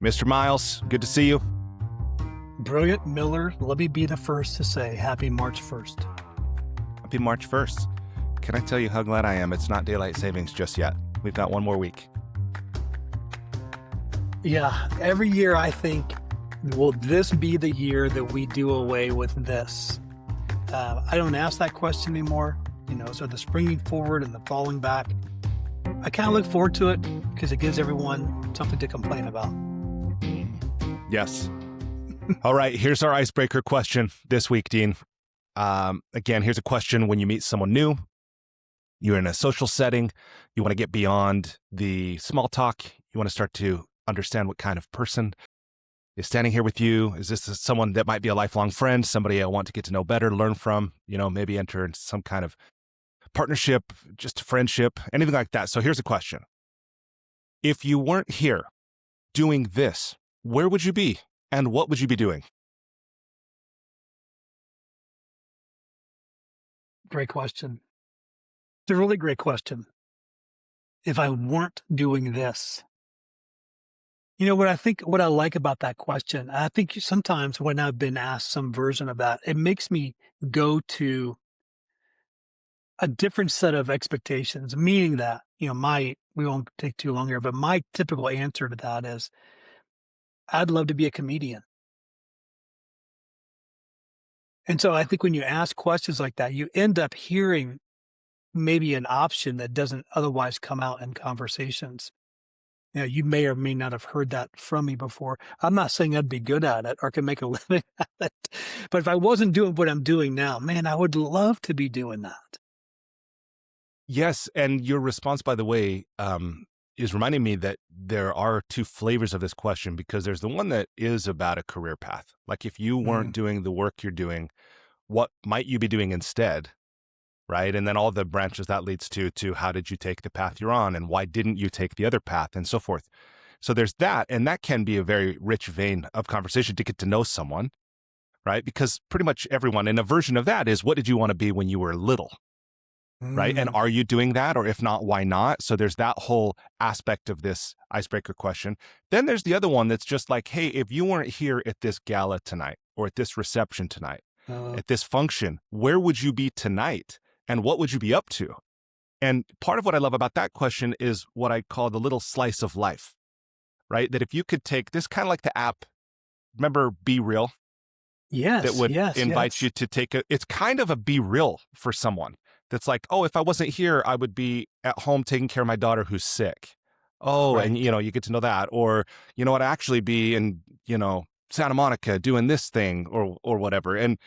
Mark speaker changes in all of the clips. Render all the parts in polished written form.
Speaker 1: Mr. Miles, good to see you.
Speaker 2: Brilliant Miller, let me be the first to say happy March 1st.
Speaker 1: Happy March 1st. Can I tell you how glad I am it's not daylight savings just yet? We've got one more week.
Speaker 2: Yeah, every year I think, will this be the year that we do away with this? I don't ask that question anymore. So the springing forward and the falling back, I kind of look forward to it because it gives everyone something to complain about.
Speaker 1: Yes. All right, here's our icebreaker question this week, Dean. Again, here's a question when you meet someone new, you're in a social setting, you want to get beyond the small talk, you want to start to understand what kind of person is standing here with you. Is this someone that might be a lifelong friend, somebody I want to get to know better, learn from, maybe enter into some kind of partnership, just a friendship, anything like that. So here's a question. If you weren't here doing this, where would you be and what would you be doing?
Speaker 2: Great question. It's a really great question. If I weren't doing this, what I like about that question, I think sometimes when I've been asked some version of that, it makes me go to a different set of expectations, meaning that, we won't take too long here, but my typical answer to that is, I'd love to be a comedian. And so I think when you ask questions like that, you end up hearing maybe an option that doesn't otherwise come out in conversations. You may or may not have heard that from me before. I'm not saying I'd be good at it or can make a living at it, but if I wasn't doing what I'm doing now, man, I would love to be doing that.
Speaker 1: Yes, and your response, by the way, is reminding me that there are two flavors of this question, because there's the one that is about a career path. Like if you weren't doing the work you're doing, what might you be doing instead? Right. And then all the branches that leads to how did you take the path you're on and why didn't you take the other path and so forth. So there's that. And that can be a very rich vein of conversation to get to know someone. Right. Because pretty much everyone, and a version of that is, what did you want to be when you were little? Right. And are you doing that? Or if not, why not? So there's that whole aspect of this icebreaker question. Then there's the other one that's just like, hey, if you weren't here at this gala tonight or at this reception tonight, at this function, where would you be tonight? And what would you be up to? And part of what I love about that question is what I call the little slice of life, right? That if you could take this, kind of like the app, remember Be Real?
Speaker 2: Yes,
Speaker 1: that would
Speaker 2: yes,
Speaker 1: invite
Speaker 2: yes.
Speaker 1: you to take it's kind of a Be Real for someone that's like, oh, if I wasn't here, I would be at home taking care of my daughter who's sick. Oh,
Speaker 2: Right.
Speaker 1: and you get to know that. Or, what, actually be in, Santa Monica doing this thing or whatever. And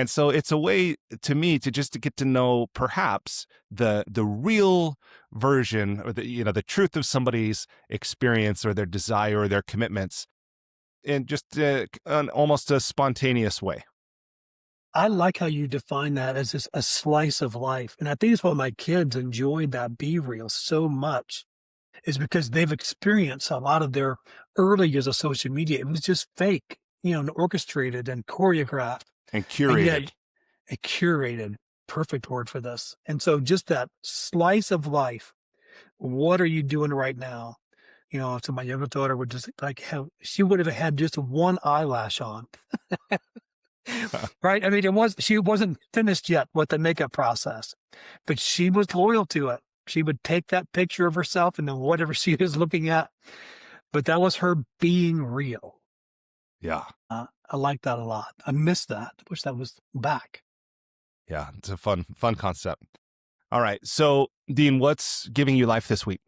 Speaker 1: so it's a way to me to just to get to know perhaps the real version or the truth of somebody's experience or their desire or their commitments in just almost a spontaneous way.
Speaker 2: I like how you define that as just a slice of life. And I think it's why my kids enjoyed that Be Real so much, is because they've experienced a lot of their early years of social media. It was just fake, and orchestrated and choreographed.
Speaker 1: And
Speaker 2: And
Speaker 1: curated.
Speaker 2: yet a curated, perfect word for this. And so just that slice of life, what are you doing right now? So my younger daughter would just she would have had just one eyelash on. Right? I mean, she wasn't finished yet with the makeup process, but she was loyal to it. She would take that picture of herself and then whatever she was looking at, but that was her being real.
Speaker 1: Yeah.
Speaker 2: I like that a lot. I miss that. I wish that was back.
Speaker 1: Yeah. It's a fun concept. All right. So, Dean, what's giving you life this week?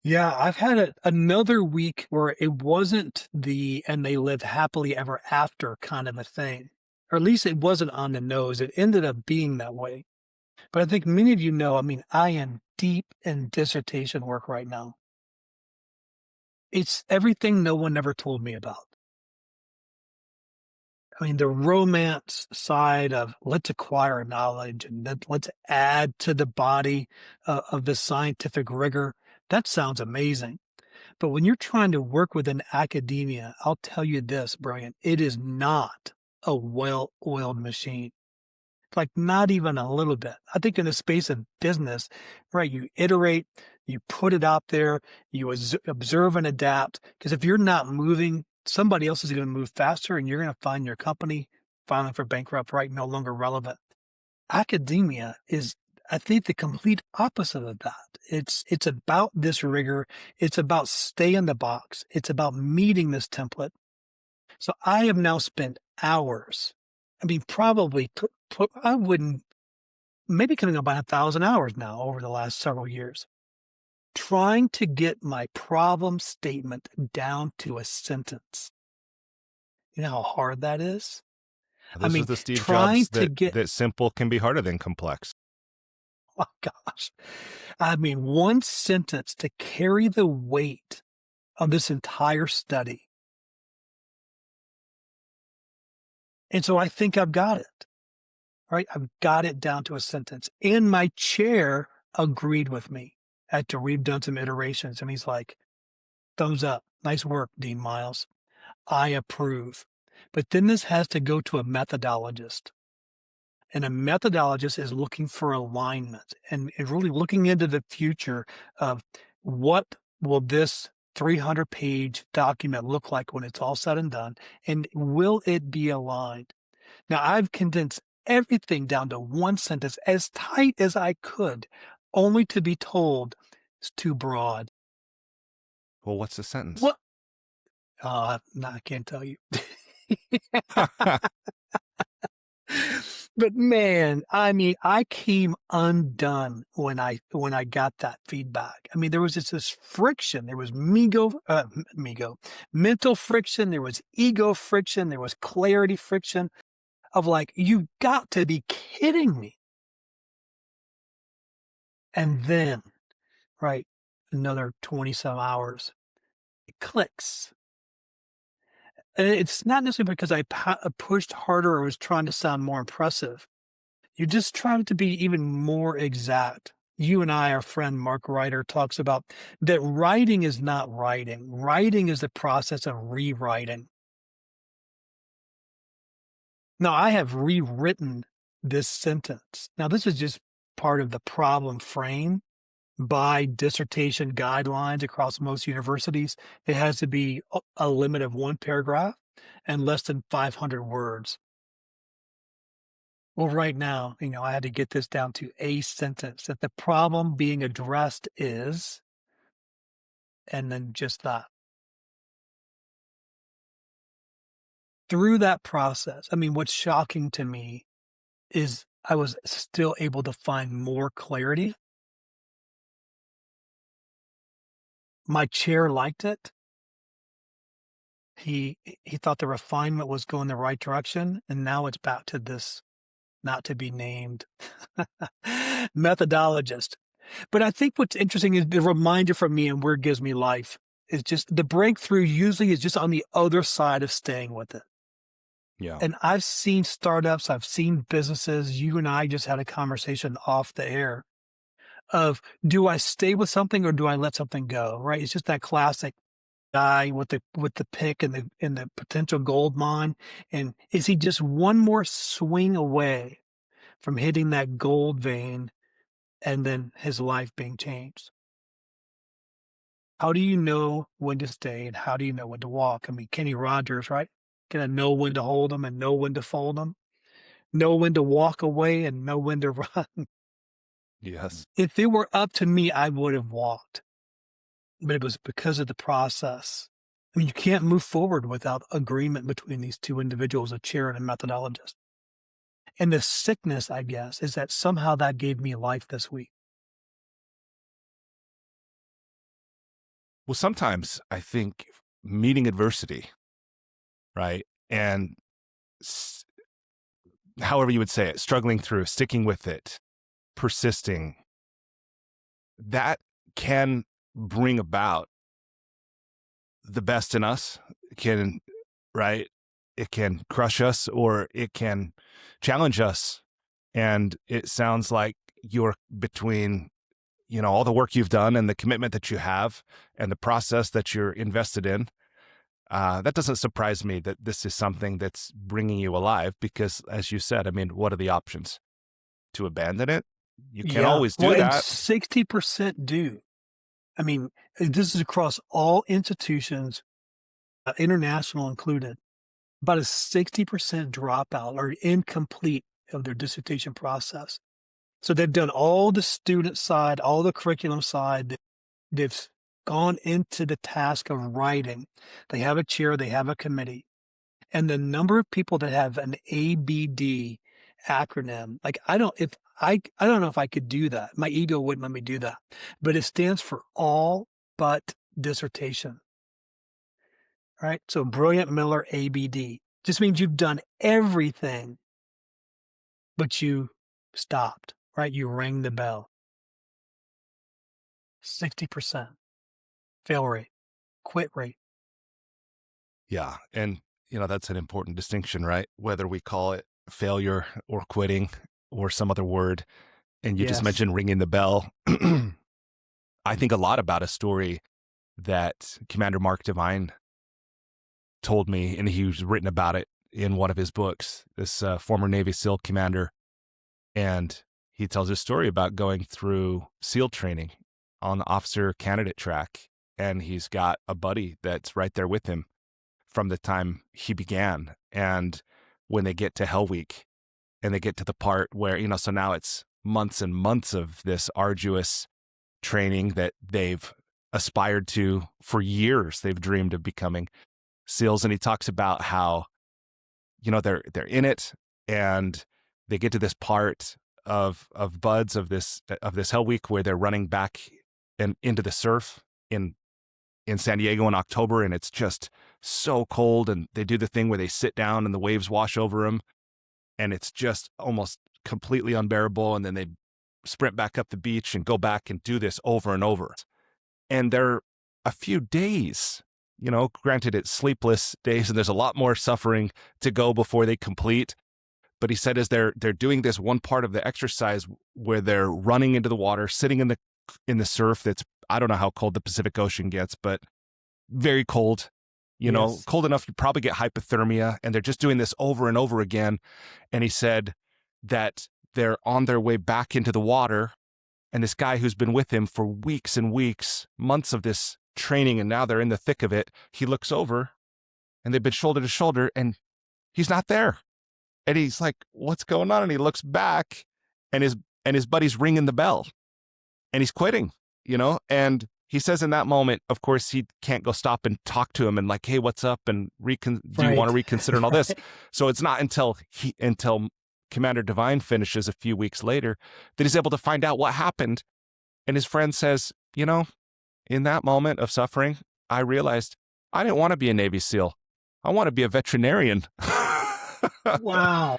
Speaker 2: Yeah, I've had another week where it wasn't and they live happily ever after kind of a thing, or at least it wasn't on the nose. It ended up being that way. But I think many of you know, I mean, I am deep in dissertation work right now. It's everything no one ever told me about. I mean, the romance side of let's acquire knowledge and then let's add to the body of the scientific rigor. That sounds amazing. But when you're trying to work within academia, I'll tell you this, Brian, it is not a well-oiled machine. Like not even a little bit. I think in the space of business, right, you iterate, You put it out there, you observe and adapt. Because if you're not moving, somebody else is going to move faster, and you're going to find your company filing for bankrupt, right? No longer relevant. Academia is, I think, the complete opposite of that. It's about this rigor. It's about stay in the box. It's about meeting this template. So I have now spent hours. I mean, probably I wouldn't, maybe coming up on 1,000 hours now over the last several years, trying to get my problem statement down to a sentence. You know how hard that is? I
Speaker 1: This is
Speaker 2: mean,
Speaker 1: the Steve
Speaker 2: trying
Speaker 1: Jobs
Speaker 2: to
Speaker 1: that
Speaker 2: get,
Speaker 1: simple can be harder than complex.
Speaker 2: oh gosh, I mean, one sentence to carry the weight of this entire study. And so I think I've got it, right? I've got it down to a sentence. And my chair agreed with me. After we've done some iterations, and he's like, thumbs up. Nice work, Dean Miles. I approve. But then this has to go to a methodologist. And a methodologist is looking for alignment and really looking into the future of what will this 300-page document look like when it's all said and done, and will it be aligned? Now, I've condensed everything down to one sentence as tight as I could, only to be told it's too broad.
Speaker 1: Well, what's the sentence?
Speaker 2: What? No, I can't tell you. But man, I mean, I came undone when I got that feedback. I mean, there was just this friction. There was mental friction. There was ego friction. There was clarity friction of like, you got to be kidding me. And then, right, another 20 some hours, it clicks. And it's not necessarily because I pushed harder or was trying to sound more impressive. You're just trying to be even more exact. You and I, our friend Mark Ryder, talks about that writing is not writing. Writing is the process of rewriting. Now, I have rewritten this sentence. Now, this is just part of the problem frame by dissertation guidelines across most universities. It has to be a limit of one paragraph and less than 500 words. Well, right now, I had to get this down to a sentence that the problem being addressed is, and then just that. Through that process, I mean, what's shocking to me is I was still able to find more clarity. My chair liked it. He thought the refinement was going the right direction, and now it's back to this not to be named methodologist. But I think what's interesting is the reminder from me and where it gives me life is just the breakthrough usually is just on the other side of staying with it.
Speaker 1: Yeah.
Speaker 2: And I've seen startups, I've seen businesses. You and I just had a conversation off the air of, do I stay with something or do I let something go? Right? It's just that classic guy with the pick and the potential gold mine. And is he just one more swing away from hitting that gold vein and then his life being changed? How do you know when to stay and how do you know when to walk? I mean, Kenny Rogers, right? Gonna know when to hold them and know when to fold them, know when to walk away and know when to run.
Speaker 1: Yes.
Speaker 2: If it were up to me, I would have walked, but it was because of the process. I mean, you can't move forward without agreement between these two individuals, a chair and a methodologist. And the sickness, I guess, is that somehow that gave me life this week.
Speaker 1: Well, sometimes I think meeting adversity, right? And however you would say it, struggling through, sticking with it, persisting, that can bring about the best in us. Can, right? It can crush us or it can challenge us. And it sounds like you're between, all the work you've done and the commitment that you have and the process that you're invested in. That doesn't surprise me that this is something that's bringing you alive because, as you said, I mean, what are the options? To abandon it? You can't
Speaker 2: Yeah.
Speaker 1: always
Speaker 2: Well,
Speaker 1: do
Speaker 2: and
Speaker 1: that.
Speaker 2: 60% do. I mean, this is across all institutions, international included, about a 60% dropout or incomplete of their dissertation process. So they've done all the student side, all the curriculum side. They've gone into the task of writing. They have a chair, they have a committee. And the number of people that have an ABD acronym, like I don't know if I could do that. My ego wouldn't let me do that. But it stands for all but dissertation. Right? So Brilliant Miller ABD just means you've done everything, but you stopped, right? You rang the bell. 60% fail rate, quit rate.
Speaker 1: Yeah. And, that's an important distinction, right? Whether we call it failure or quitting or some other word. And you just
Speaker 2: Yes.
Speaker 1: mentioned ringing the bell. I think a lot about a story that Commander Mark Devine told me, and he's written about it in one of his books, this former Navy SEAL commander. And he tells his story about going through SEAL training on the officer candidate track. And he's got a buddy that's right there with him from the time he began. And when they get to Hell Week and they get to the part where, so now it's months and months of this arduous training that they've aspired to for years. They've dreamed of becoming SEALs. And he talks about how, they're in it and they get to this part of buds of this Hell Week where they're running back and into the surf in San Diego in October, and it's just so cold, and they do the thing where they sit down and the waves wash over them, and it's just almost completely unbearable, and then they sprint back up the beach and go back and do this over and over. And they're a few days, granted it's sleepless days, and there's a lot more suffering to go before they complete. But he said as they're doing this one part of the exercise where they're running into the water, sitting in the surf that's, I don't know how cold the Pacific Ocean gets, but very cold,
Speaker 2: Yes.
Speaker 1: cold enough you probably get hypothermia, and they're just doing this over and over again. And he said that they're on their way back into the water, and this guy who's been with him for weeks and weeks, months of this training, and now they're in the thick of it, he looks over, and they've been shoulder to shoulder, and he's not there. And he's like, what's going on? And he looks back, and his buddy's ringing the bell, and he's quitting, and he says in that moment, of course, he can't go stop and talk to him and like, hey, what's up? And do you want to
Speaker 2: Right.
Speaker 1: reconsider and all this?
Speaker 2: Right.
Speaker 1: So it's not until Commander Devine finishes a few weeks later that he's able to find out what happened. And his friend says, in that moment of suffering, I realized I didn't want to be a Navy SEAL. I want to be a veterinarian.
Speaker 2: Wow.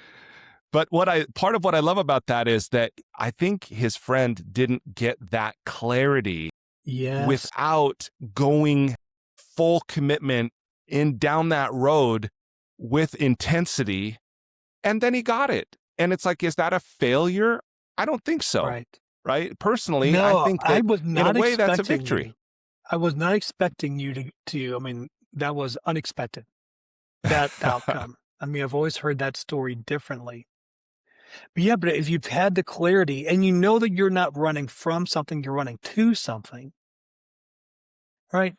Speaker 1: But part of what I love about that is that I think his friend didn't get that clarity
Speaker 2: Yes.
Speaker 1: without going full commitment down that road with intensity. And then he got it. And it's like, is that a failure? I don't think so.
Speaker 2: Right.
Speaker 1: Right. Personally, I
Speaker 2: No,
Speaker 1: think
Speaker 2: I
Speaker 1: that
Speaker 2: was
Speaker 1: in a
Speaker 2: not
Speaker 1: way that's a
Speaker 2: expecting
Speaker 1: victory.
Speaker 2: you. I was not expecting you I mean, that was unexpected, that outcome. I mean, I've always heard that story differently. But yeah, but if you've had the clarity and you know that you're not running from something, you're running to something, right?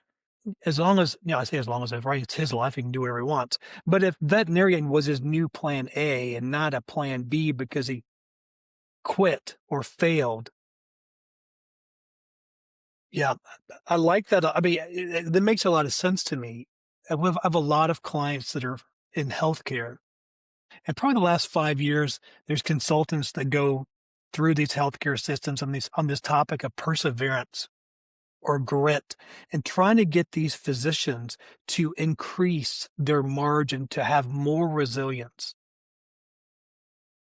Speaker 2: As long as, I say as long as right, it's his life, he can do whatever he wants. But if veterinarian was his new plan A and not a plan B because he quit or failed, yeah, I like that. I mean, that makes a lot of sense to me. I have a lot of clients that are in healthcare, and probably the last 5 years, there's consultants that go through these healthcare systems on this topic of perseverance or grit, and trying to get these physicians to increase their margin to have more resilience.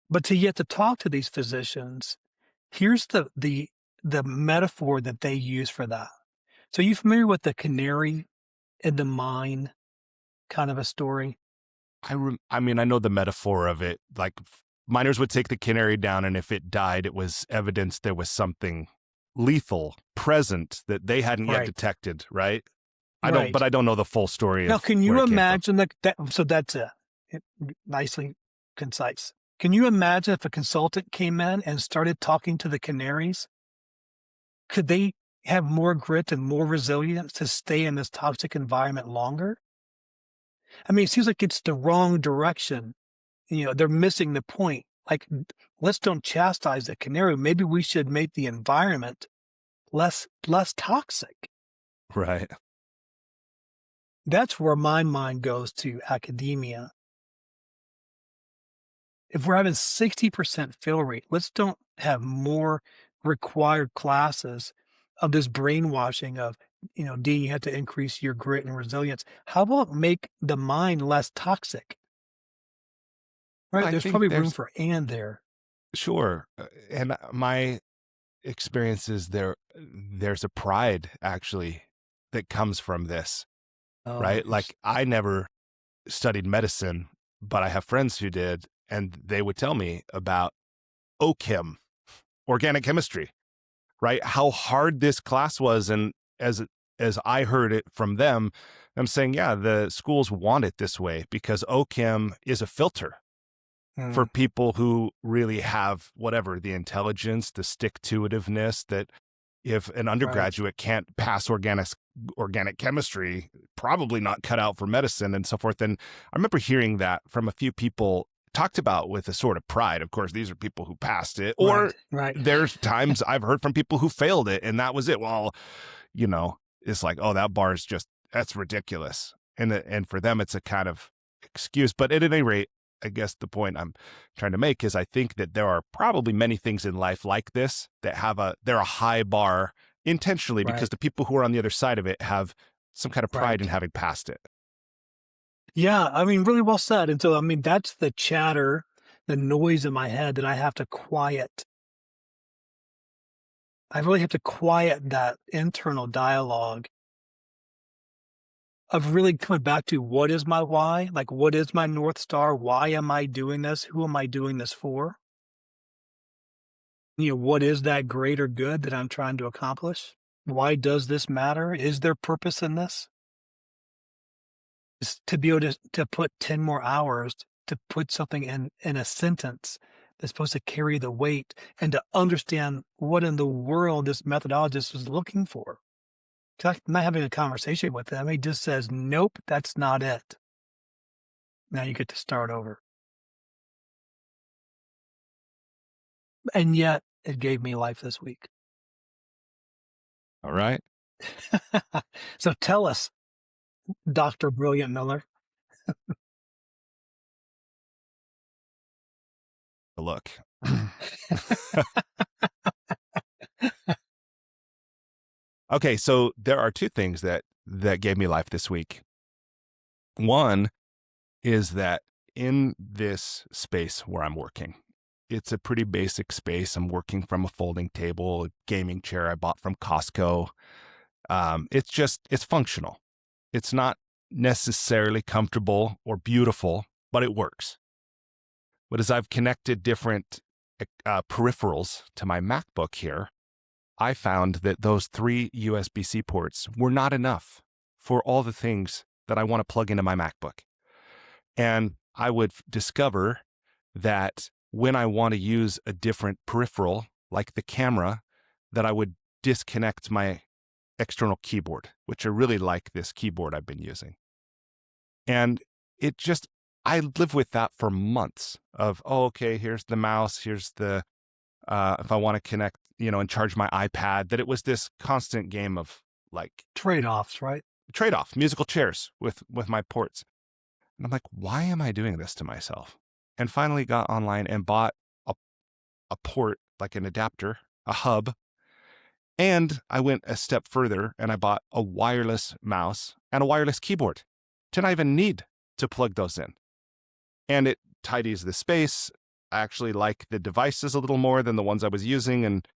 Speaker 2: But to yet to talk to these physicians, here's the metaphor that they use for that. So you familiar with the canary in the mine kind of a story?
Speaker 1: I mean, I know the metaphor of it. Like miners would take the canary down, and if it died, it was evidence there was something lethal present that they hadn't yet
Speaker 2: Right.
Speaker 1: detected. Right. But
Speaker 2: Right.
Speaker 1: I don't know the full story
Speaker 2: Now,
Speaker 1: of
Speaker 2: can
Speaker 1: where
Speaker 2: you
Speaker 1: it came from.
Speaker 2: imagine that so that's it nicely concise. Can you imagine if a consultant came in and started talking to the canaries? Could they have more grit and more resilience to stay in this toxic environment longer? I mean, it seems like it's the wrong direction. They're missing the point. Like, let's don't chastise the canary. Maybe we should make the environment less toxic.
Speaker 1: Right.
Speaker 2: That's where my mind goes to academia. If we're having 60% fail rate, let's don't have more required classes of this brainwashing of, Dean, you have to increase your grit and resilience. How about make the mind less toxic?
Speaker 1: Well,
Speaker 2: Right?
Speaker 1: I
Speaker 2: There's
Speaker 1: think
Speaker 2: probably room
Speaker 1: there's
Speaker 2: for and there.
Speaker 1: sure. And my experience is there's a pride actually that comes from this,
Speaker 2: Oh,
Speaker 1: right? Like I never studied medicine, but I have friends who did, and they would tell me about OChem, organic chemistry, right? How hard this class was. And as I heard it from them, I'm saying, yeah, the schools want it this way because OChem is a filter for
Speaker 2: mm,
Speaker 1: people who really have whatever the intelligence, the stick-to-itiveness that if an
Speaker 2: right.
Speaker 1: undergraduate can't pass organic chemistry, probably not cut out for medicine and so forth. And I remember hearing that from a few people talked about with a sort of pride. Of course, these are people who passed it, or
Speaker 2: Right. Right.
Speaker 1: there's times I've heard from people who failed it, and that was it. Well, it's like, oh, that bar is just that's ridiculous, and for them, it's a kind of excuse. But at any rate, I guess the point I'm trying to make is I think that there are probably many things in life like this that they're a high bar intentionally because
Speaker 2: Right.
Speaker 1: the people who are on the other side of it have some kind of pride in
Speaker 2: Right.
Speaker 1: having passed it.
Speaker 2: Yeah, I mean, really well said. And so, I mean, that's the chatter, the noise in my head that I have to quiet. I really have to quiet that internal dialogue of really coming back to what is my why? Like, what is my North Star? Why am I doing this? Who am I doing this for? What is that greater good that I'm trying to accomplish? Why does this matter? Is there purpose in this? Is to be able to put 10 more hours to put something in a sentence that's supposed to carry the weight and to understand what in the world this methodologist was looking for. 'Cause I'm not having a conversation with them. He just says, "Nope, that's not it. Now you get to start over." And yet it gave me life this week.
Speaker 1: All right.
Speaker 2: So tell us, Dr. Brilliant Miller.
Speaker 1: Look. Okay, so there are two things that gave me life this week. One is that in this space where I'm working, it's a pretty basic space. I'm working from a folding table, a gaming chair I bought from Costco. It's functional. It's not necessarily comfortable or beautiful, but it works. But as I've connected different peripherals to my MacBook here, I found that those 3 USB-C ports were not enough for all the things that I want to plug into my MacBook. And I would discover that when I want to use a different peripheral, like the camera, that I would disconnect my external keyboard, which I really like this keyboard I've been using. And it just, I live with that for months of, oh, okay, here's the mouse, here's the, if I want to connect, and charge my iPad, that it was this constant game of like
Speaker 2: Trade-offs, right?
Speaker 1: trade-off, musical chairs with my ports. And I'm like, why am I doing this to myself? And finally got online and bought a, a port, like an adapter, a hub. And I went a step further and I bought a wireless mouse and a wireless keyboard to not even need to plug those in. And it tidies the space. I actually like the devices a little more than the ones I was using. And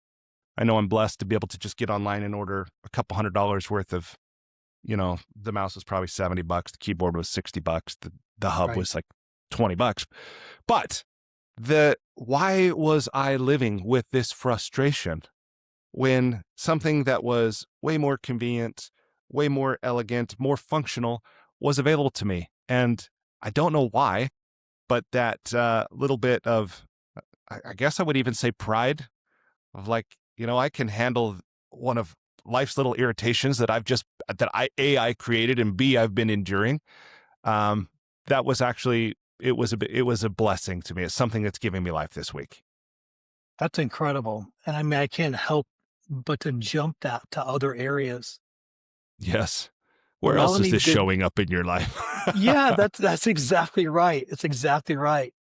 Speaker 1: I know I'm blessed to be able to just get online and order a couple $100 worth of, the mouse was probably $70, the keyboard was $60, the hub
Speaker 2: Right.
Speaker 1: was like $20. But why was I living with this frustration when something that was way more convenient, way more elegant, more functional was available to me? And I don't know why, but that little bit of, I guess I would even say pride of like, I can handle one of life's little irritations that I created, and B, I've been enduring. That was actually, it was a blessing to me. It's something that's giving me life this week.
Speaker 2: That's incredible. And I mean, I can't help but to jump that to other areas.
Speaker 1: Yes. Where else is
Speaker 2: Melanie
Speaker 1: this
Speaker 2: did
Speaker 1: showing up in your life?
Speaker 2: Yeah, that's exactly right. It's exactly right.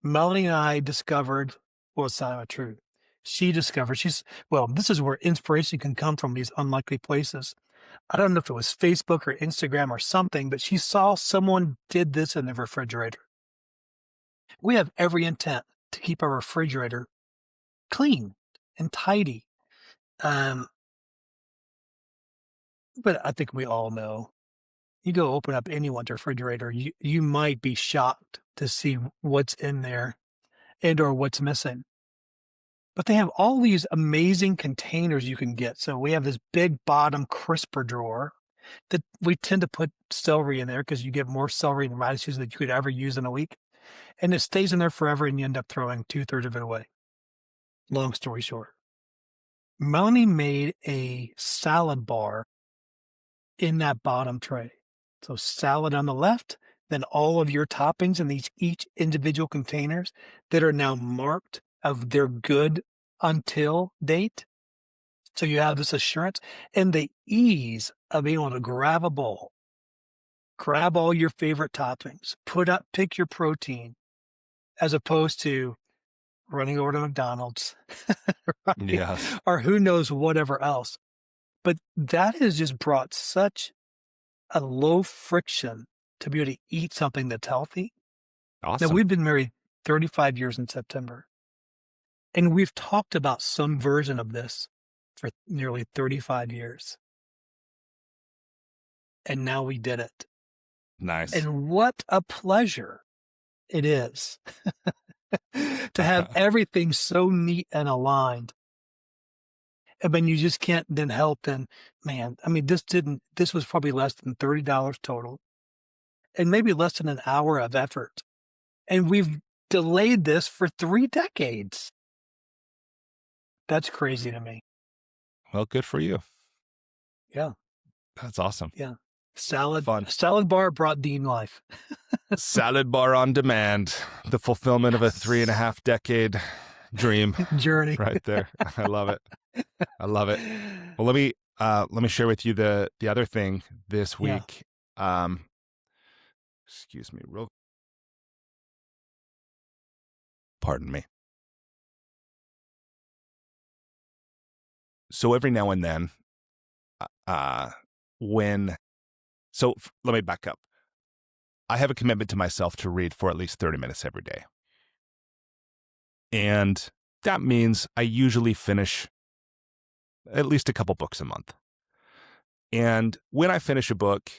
Speaker 2: Melanie and I discovered well, it's not true. She discovered well, this is where inspiration can come from, these unlikely places. I don't know if it was Facebook or Instagram or something, but she saw someone did this in the refrigerator. We have every intent to keep our refrigerator clean and tidy. Um, but I think we all know you go open up anyone's refrigerator, you might be shocked to see what's in there and or what's missing. But they have all these amazing containers you can get. So we have this big bottom crisper drawer that we tend to put celery in there because you get more celery and radishes than you could ever use in a week. And it stays in there forever and you end up throwing 2/3 of it away. Long story short, Melanie made a salad bar in that bottom tray. So salad on the left, then all of your toppings in these each individual containers that are now marked of their good until date. So you have this assurance and the ease of being able to grab a bowl, grab all your favorite toppings, pick your protein, as opposed to running over to McDonald's, right?
Speaker 1: Yes.
Speaker 2: Or who knows whatever else. But that has just brought such a low friction to be able to eat something that's healthy. Now,
Speaker 1: Awesome.
Speaker 2: we've been married 35 years in September, and we've talked about some version of this for nearly 35 years. And now we did it.
Speaker 1: Nice.
Speaker 2: And what a pleasure it is to have everything so neat and aligned. And then you just can't then help and man, I mean, this was probably less than $30 total and maybe less than an hour of effort. And we've delayed this for 3 decades. That's crazy to me.
Speaker 1: Well, good for you.
Speaker 2: Yeah,
Speaker 1: That's awesome.
Speaker 2: yeah.
Speaker 1: Fun.
Speaker 2: Salad bar brought Dean life.
Speaker 1: Salad bar on demand. The fulfillment of a 3.5 decade dream
Speaker 2: Journey.
Speaker 1: right there. I love it. I love it. Well, let me share with you the other thing this
Speaker 2: Yeah.
Speaker 1: week. Excuse me, pardon me. So every now and then, when let me back up. I have a commitment to myself to read for at least 30 minutes every day. And that means I usually finish at least a couple books a month. And when I finish a book,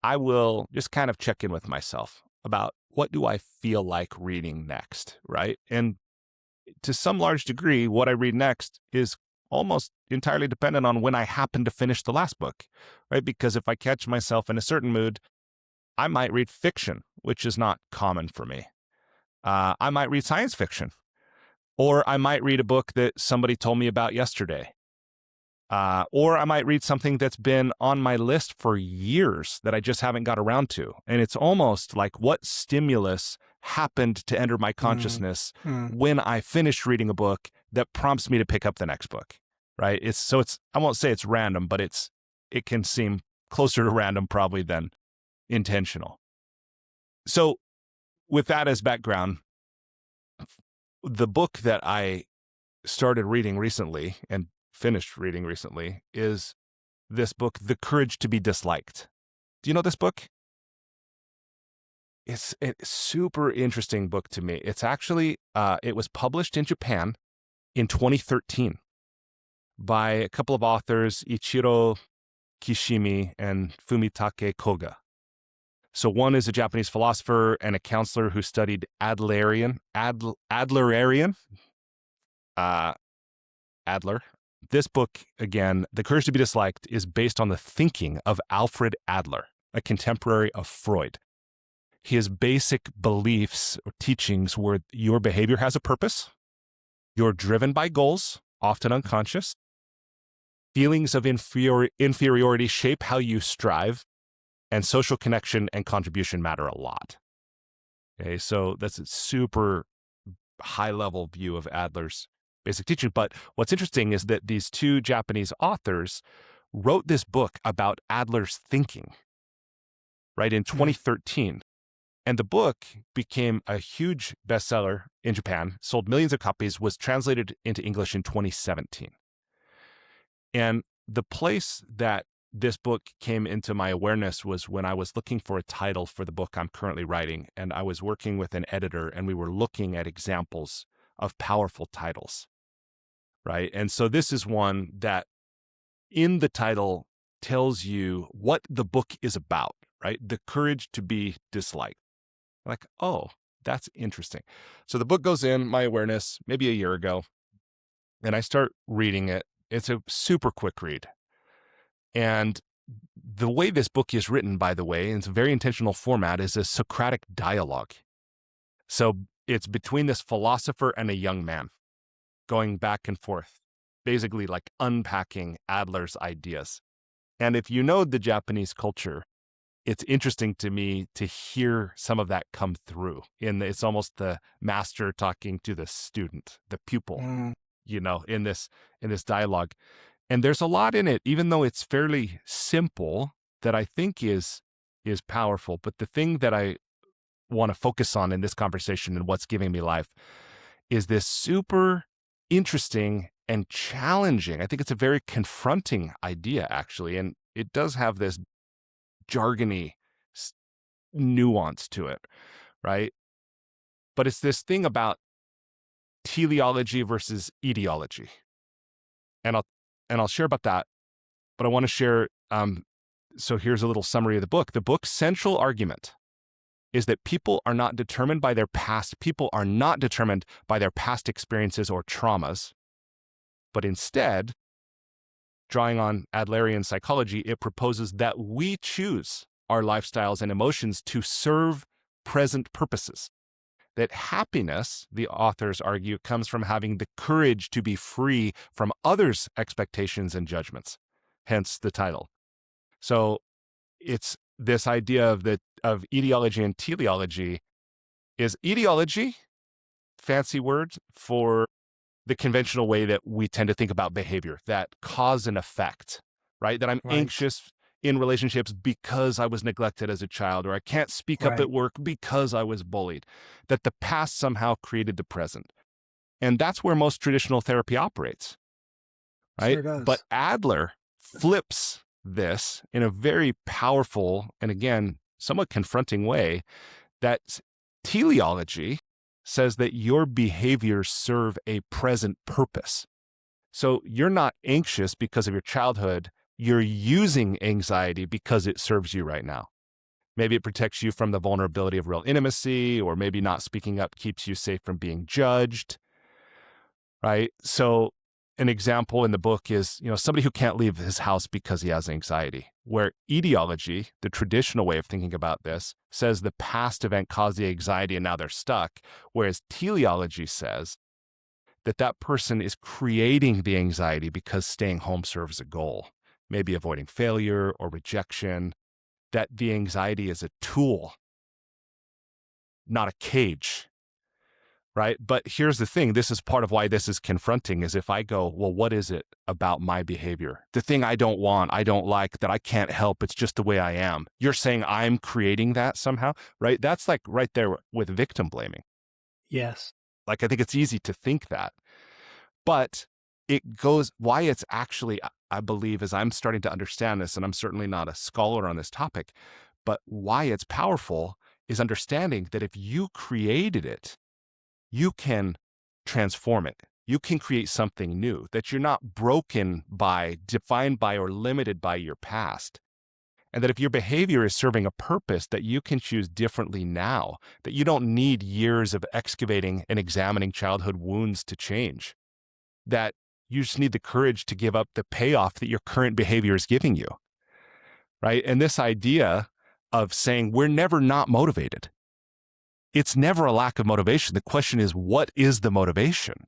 Speaker 1: I will just kind of check in with myself about what do I feel like reading next, right? And to some large degree, what I read next is almost entirely dependent on when I happen to finish the last book, right? Because if I catch myself in a certain mood, I might read fiction, which is not common for me. I might read science fiction, or I might read a book that somebody told me about yesterday. Or I might read something that's been on my list for years that I just haven't got around to. And it's almost like what stimulus happened to enter my
Speaker 2: Mm,
Speaker 1: consciousness
Speaker 2: mm,
Speaker 1: when I finished reading a book that prompts me to pick up the next book, right? I won't say it's random, but it can seem closer to random probably than intentional. So with that as background, the book that I started reading recently and finished reading recently is this book, The Courage to be Disliked. Do you know this book? It's a super interesting book to me. It's actually, it was published in Japan in 2013 by a couple of authors, Ichiro Kishimi and Fumitake Koga. So one is a Japanese philosopher and a counselor who studied Adler. This book, again, The Courage to be Disliked, is based on the thinking of Alfred Adler, a contemporary of Freud. His basic beliefs or teachings were your behavior has a purpose, you're driven by goals, often unconscious, Feelings of inferiority shape how you strive, and social connection and contribution matter a lot. Okay, so that's a super high-level view of Adler's basic teaching. But what's interesting is that these two Japanese authors wrote this book about Adler's thinking, right, in
Speaker 2: Mm.
Speaker 1: 2013. And the book became a huge bestseller in Japan, sold millions of copies, was translated into English in 2017. And the place that this book came into my awareness was when I was looking for a title for the book I'm currently writing. And I was working with an editor, and we were looking at examples of powerful titles, right? And so this is one that in the title tells you what the book is about, right? The courage to be disliked. Like, oh, that's interesting. So the book goes in my awareness maybe a year ago, and I start reading it. It's a super quick read. And the way this book is written, by the way, in it's a very intentional format, is a Socratic dialogue. So it's between this philosopher and a young man going back and forth, basically like unpacking Adler's ideas. And if you know the Japanese culture, it's interesting to me to hear some of that come through. It's almost the master talking to the student, the pupil, in this dialogue. And there's a lot in it, even though it's fairly simple, that I think is powerful. But the thing that I want to focus on in this conversation and what's giving me life is this super interesting and challenging. I think it's a very confronting idea, actually. And it does have this jargony nuance to it, right? But it's this thing about teleology versus etiology. And I'll share about that, but I want to share so here's a little summary of the book. The book's central argument is that people are not determined by their past experiences or traumas, but instead, drawing on Adlerian psychology, it proposes that we choose our lifestyles and emotions to serve present purposes. That happiness, the authors argue, comes from having the courage to be free from others' expectations and judgments, hence the title. So it's this idea of etiology and teleology. Is etiology fancy word for the conventional way that we tend to think about behavior, that cause and effect, right? That I'm
Speaker 2: Right.
Speaker 1: anxious in relationships because I was neglected as a child, or I can't speak up
Speaker 2: Right.
Speaker 1: at work because I was bullied, that the past somehow created the present. And that's where most traditional therapy operates, right?
Speaker 2: Sure
Speaker 1: But
Speaker 2: does.
Speaker 1: Adler flips this in a very powerful and, again, somewhat confronting way, that teleology says that your behaviors serve a present purpose. So you're not anxious because of your childhood. You're using anxiety because it serves you right now. Maybe it protects you from the vulnerability of real intimacy, or maybe not speaking up keeps you safe from being judged, right? So an example in the book is, somebody who can't leave his house because he has anxiety, where etiology, the traditional way of thinking about this, says the past event caused the anxiety and now they're stuck, whereas teleology says that person is creating the anxiety because staying home serves a goal, maybe avoiding failure or rejection, that the anxiety is a tool, not a cage. Right. But here's the thing. This is part of why this is confronting, is if I go, well, what is it about my behavior? The thing I don't want, I don't like, that I can't help. It's just the way I am. You're saying I'm creating that somehow, right? That's like right there with victim blaming.
Speaker 2: Yes.
Speaker 1: Like, I think it's easy to think that, but it goes, why it's actually, I believe, as I'm starting to understand this, and I'm certainly not a scholar on this topic, but why it's powerful is understanding that if you created it, you can transform it. You can create something new, that you're not broken by, defined by, or limited by your past. And that if your behavior is serving a purpose, that you can choose differently now, that you don't need years of excavating and examining childhood wounds to change, that you just need the courage to give up the payoff that your current behavior is giving you, right? And this idea of saying we're never not motivated. It's never a lack of motivation. The question is, what is the motivation?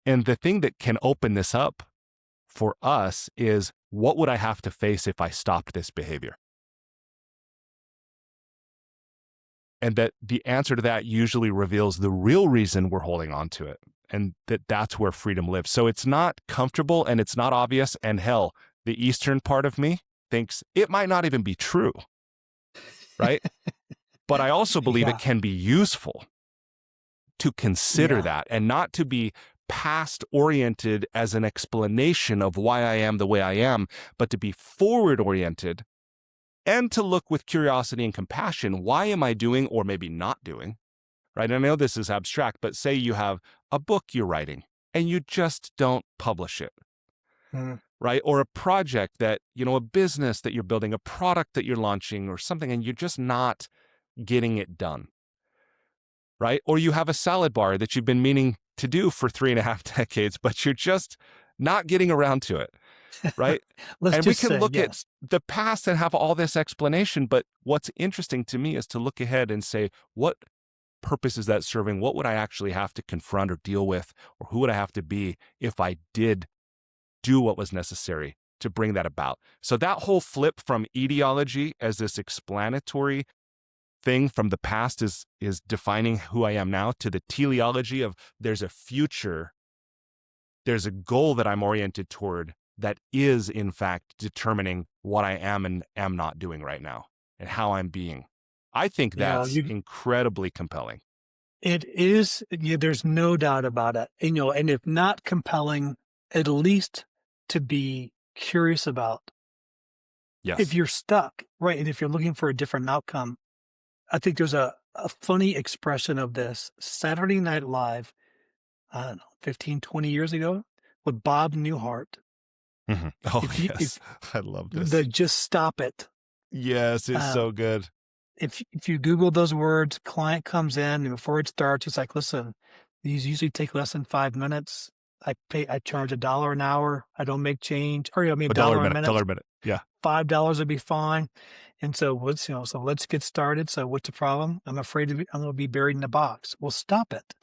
Speaker 1: And the thing that can open this up for us is, what would I have to face if I stopped this behavior? And that the answer to that usually reveals the real reason we're holding on to it. And that's where freedom lives. So it's not comfortable and it's not obvious. And hell, the Eastern part of me thinks it might not even be true, right? But I also believe it
Speaker 2: Yeah.
Speaker 1: can be useful to consider
Speaker 2: Yeah.
Speaker 1: that and not to be past oriented as an explanation of why I am the way I am, but to be forward oriented and to look with curiosity and compassion. Why am I doing or maybe not doing? Right? And I know this is abstract, but say you have a book you're writing and you just don't publish it,
Speaker 2: Mm.
Speaker 1: right? Or a project that, a business that you're building, a product that you're launching or something, and you're just not getting it done, right? Or you have a salad bar that you've been meaning to do for 3.5 decades, but you're just not getting around to it, right?
Speaker 2: Let's
Speaker 1: And we
Speaker 2: just
Speaker 1: can
Speaker 2: say
Speaker 1: look at
Speaker 2: yes.
Speaker 1: the past and have all this explanation, but what's interesting to me is to look ahead and say, what purpose is that serving? What would I actually have to confront or deal with? Or who would I have to be if I did do what was necessary to bring that about? So that whole flip from etiology as this explanatory thing from the past is defining who I am now, to the teleology of there's a future, there's a goal that I'm oriented toward that is in fact determining what I am and am not doing right now and how I'm being. I think
Speaker 2: Yeah,
Speaker 1: that's
Speaker 2: you
Speaker 1: incredibly compelling.
Speaker 2: it is, yeah, there's no doubt about it. And if not compelling, at least to be curious about. If
Speaker 1: Yes.
Speaker 2: you're stuck, right, and if you're looking for a different outcome, I think there's a funny expression of this. Saturday Night Live, I don't know, 15, 20 years ago with Bob Newhart.
Speaker 1: Mhm. Oh,
Speaker 2: If
Speaker 1: yes. I love
Speaker 2: the
Speaker 1: this.
Speaker 2: just stop it.
Speaker 1: Yes, it's
Speaker 2: Um,
Speaker 1: so good.
Speaker 2: if you Google those words, client comes in and before it starts, he's like, listen, these usually take less than 5 minutes. I charge $1 an hour. I don't make change, or I mean,
Speaker 1: A dollar a
Speaker 2: $1 a
Speaker 1: minute,
Speaker 2: minute.
Speaker 1: dollar a minute. Yeah.
Speaker 2: $5 would be fine. And so so let's get started. So what's the problem? I'm afraid I'm going to be buried in a box. Well, stop it.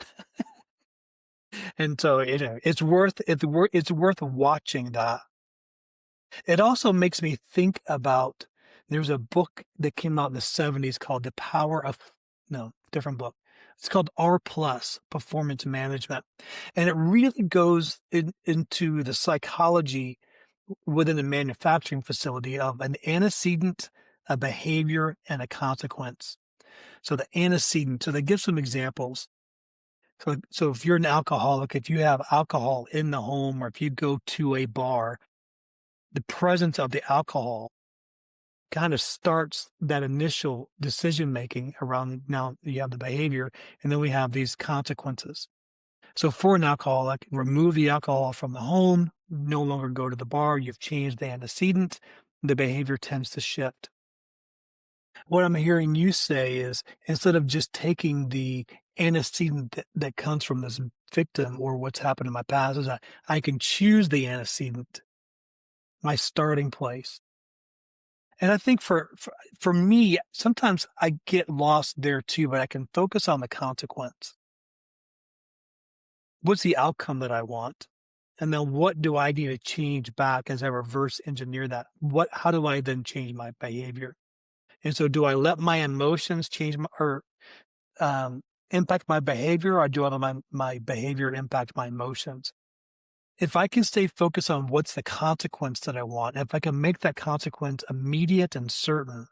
Speaker 2: And so, it's worth watching that. It also makes me think about, there's a book that came out in the '70s called The Power of, no, different book. It's called R Plus Performance Management. And it really goes into the psychology within a manufacturing facility of an antecedent, a behavior, and a consequence. So the antecedent, so they give some examples. So if you're an alcoholic, if you have alcohol in the home, or if you go to a bar, the presence of the alcohol kind of starts that initial decision making around, now you have the behavior, and then we have these consequences. So for an alcoholic, remove the alcohol from the home, no longer go to the bar, you've changed the antecedent, the behavior tends to shift. What I'm hearing you say is, instead of just taking the antecedent that comes from this victim or what's happened in my past, is I can choose the antecedent, my starting place. And I think for me, sometimes I get lost there too, but I can focus on the consequence. What's the outcome that I want? And then what do I need to change back as I reverse engineer that? How do I then change my behavior? And so do I let my emotions change or um, impact my behavior, or do I let my behavior impact my emotions? If I can stay focused on what's the consequence that I want, if I can make that consequence immediate and certain,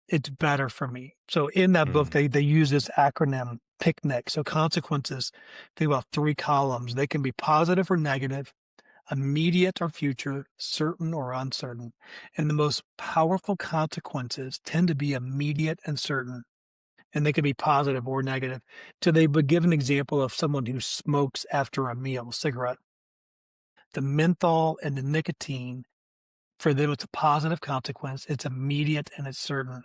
Speaker 2: it's better for me. So in that book,
Speaker 1: Mhm.
Speaker 2: they use this acronym PICNIC. So consequences, think about 3 columns. They can be positive or negative, immediate or future, certain or uncertain. And the most powerful consequences tend to be immediate and certain. And they can be positive or negative. So they would give an example of someone who smokes after a meal, cigarette. The menthol and the nicotine, for them, it's a positive consequence. It's immediate and it's certain.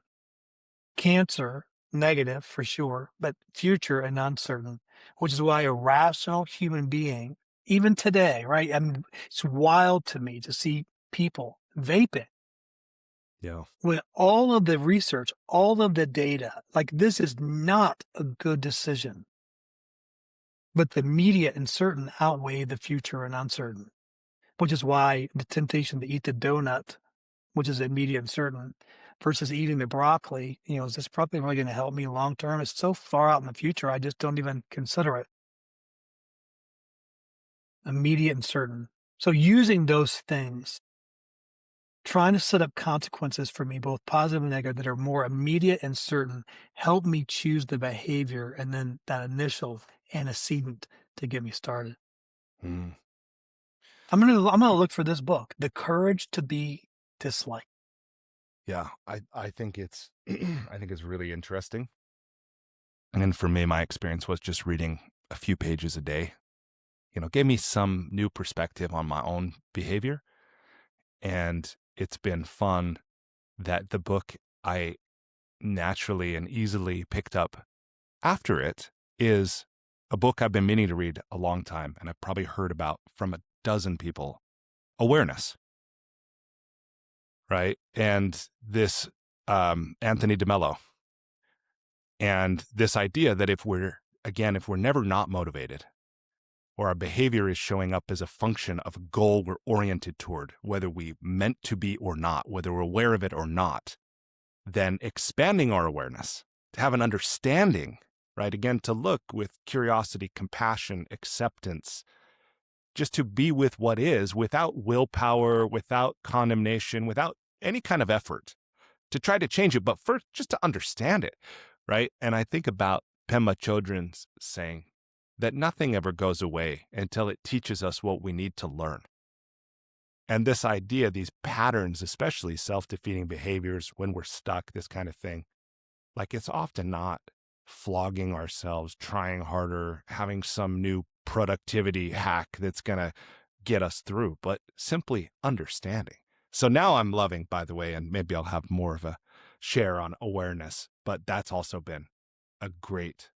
Speaker 2: Cancer, negative for sure, but future and uncertain, which is why a rational human being, even today, right? I mean, it's wild to me to see people vaping
Speaker 1: Yeah.
Speaker 2: when all of the research, all of the data, like this is not a good decision, but the immediate and certain outweigh the future and uncertain. which is why the temptation to eat the donut, which is immediate and certain, versus eating the broccoli, is this probably really going to help me long term? It's so far out in the future, I just don't even consider it immediate and certain. So using those things, trying to set up consequences for me, both positive and negative, that are more immediate and certain, help me choose the behavior and then that initial antecedent to get me started.
Speaker 1: Mm.
Speaker 2: I'm gonna look for this book, The Courage to Be Disliked.
Speaker 1: Yeah, I think it's I think it's really interesting. And for me, my experience was just reading a few pages a day. Gave me some new perspective on my own behavior, and it's been fun that the book I naturally and easily picked up after it is a book I've been meaning to read a long time, and I've probably heard about from a dozen people. Awareness, right? And this Anthony DeMello, and this idea that if we're never not motivated, or our behavior is showing up as a function of a goal we're oriented toward, whether we meant to be or not, whether we're aware of it or not, then expanding our awareness to have an understanding, right? Again, to look with curiosity, compassion, acceptance, just to be with what is without willpower, without condemnation, without any kind of effort to try to change it, but first just to understand it, right? And I think about Pema Chodron's saying that nothing ever goes away until it teaches us what we need to learn. And this idea, these patterns, especially self-defeating behaviors when we're stuck, this kind of thing, like it's often not flogging ourselves, trying harder, having some new productivity hack that's going to get us through, but simply understanding. So now I'm loving, by the way, and maybe I'll have more of a share on awareness, but that's also been a great,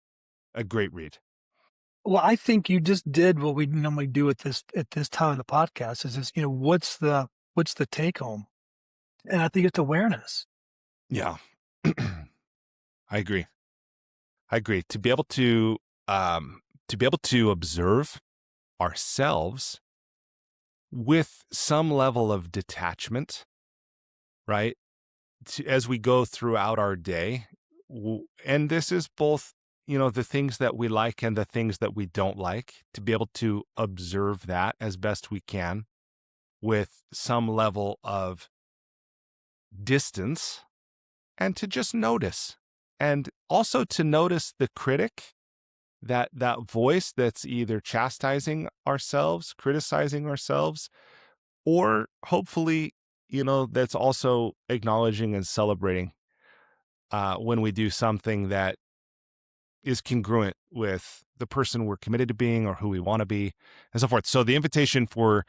Speaker 1: a great read.
Speaker 2: Well, I think you just did what we normally do at this time of the podcast is just, what's the take home? And I think it's awareness.
Speaker 1: Yeah, I agree. I agree. To be able to observe ourselves with some level of detachment, right? As we go throughout our day. And this is both, the things that we like and the things that we don't like, to be able to observe that as best we can with some level of distance, and to just notice. And also to notice the critic, that voice that's either chastising ourselves, criticizing ourselves, or hopefully, that's also acknowledging and celebrating when we do something that is congruent with the person we're committed to being or who we want to be, and so forth. So the invitation for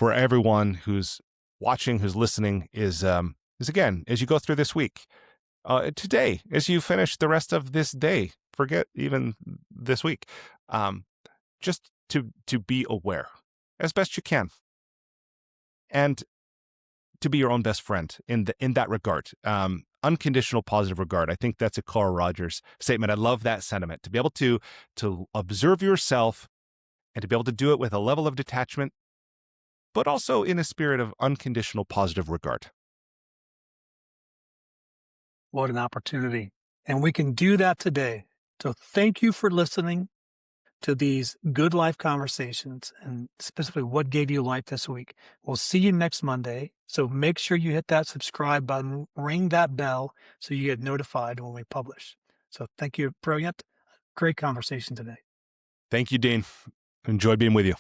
Speaker 1: everyone who's watching, who's listening, is again, as you go through this week, today, as you finish the rest of this day, forget even this week, just to be aware as best you can, and to be your own best friend in that regard. Unconditional positive regard. I think that's a Carl Rogers statement. I love that sentiment. To be able to observe yourself and to be able to do it with a level of detachment, but also in a spirit of unconditional positive regard.
Speaker 2: What an opportunity. And we can do that today. So thank you for listening to these good life conversations and specifically what gave you life this week. We'll see you next Monday. So make sure you hit that subscribe button, ring that bell so you get notified when we publish. So thank you. Brilliant. Great conversation today.
Speaker 1: Thank you, Dean. Enjoyed being with you.